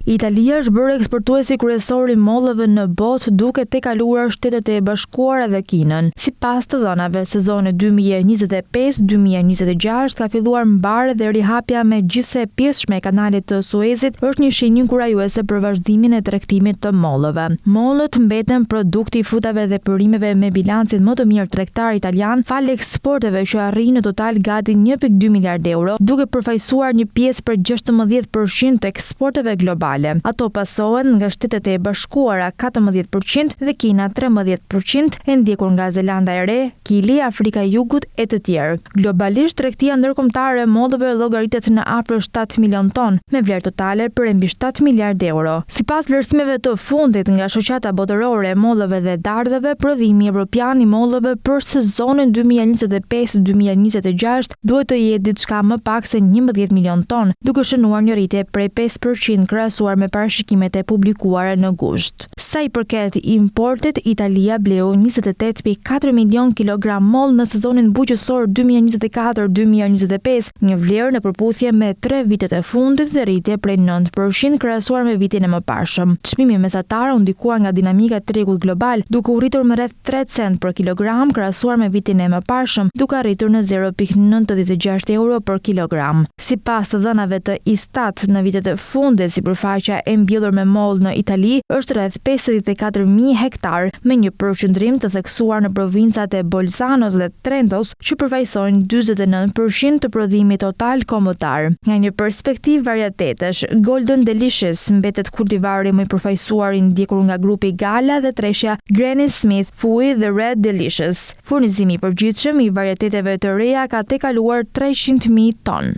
Italia është bërë eksportuesi kryesor i mollëve në botë duke tejkaluar Shtetet e Bashkuara dhe Kinën. Sipas të dhënave, sezoni 2025-2026 ka filluar mbarë dhe rihapja me gjithse e pjesshme e kanalit të Suezit është një shenjë inkurajuese për vazhdimin e tregtimit të mollëve. Mollët mbeten produkti i frutave dhe perimeve me bilancin më të mirë tregtar italian, fal eksporteve që arrin në total gati 1.2 miliard euro, duke përfaqësuar një pjesë për 16% të eksporteve globale. Ato pasohen nga Shtetet e Bashkuara 14% dhe Kina 13%, e ndjekur nga Zelanda e Re, Kili, Afrika e Jugut e të tjerë. Globalisht tregtia ndërkombëtare e mollëve llogaritet në afër 7 milion ton, me vlerë totale për mbi 7 miliard euro. Sipas vlerësimeve të fundit nga shoqata botërore e mollëve dhe dardhëve, prodhimi evropian i mollëve për sezonin 2025-2026 duhet të jetë diçka më pak se 11 milion ton, duke shënuar një rritje prej 5% krahasuar me parashikimet e publikuara në gusht. Sa i përket importit, Italia bleu 28.4 milion kilogram mollë në sezonin bujqësor 2024-2025, një vlerë në përputhje me 3 vitet e fundit dhe rritje prej 9% krahasuar me vitin e mëparshëm. Çmimi mesatar u ndikua nga dinamika e tregut global, duke u rritur me rreth 3 cent për kilogram krahasuar me vitin e mëparshëm, duke arritur në 0.96 euro për kilogram. Sipas të dhënave të Istat, në vitet e fundit sipërfaqja e mbjellur me mollë në Itali është rreth 54.000 hektar, me një përqendrim të theksuar në provincat e Bolzanos dhe Trentos, që përfaqësojnë 49% të prodhimit total kombëtar. Nga një perspektivë variatetesh, Golden Delicious mbetet kultivari më i përfaqësuar i ndjekur nga grupi Gala dhe treshja Granny Smith Fui dhe Red Delicious. Furnizimi i përgjithshëm i varieteteve të reja ka tejkaluar 300.000 ton.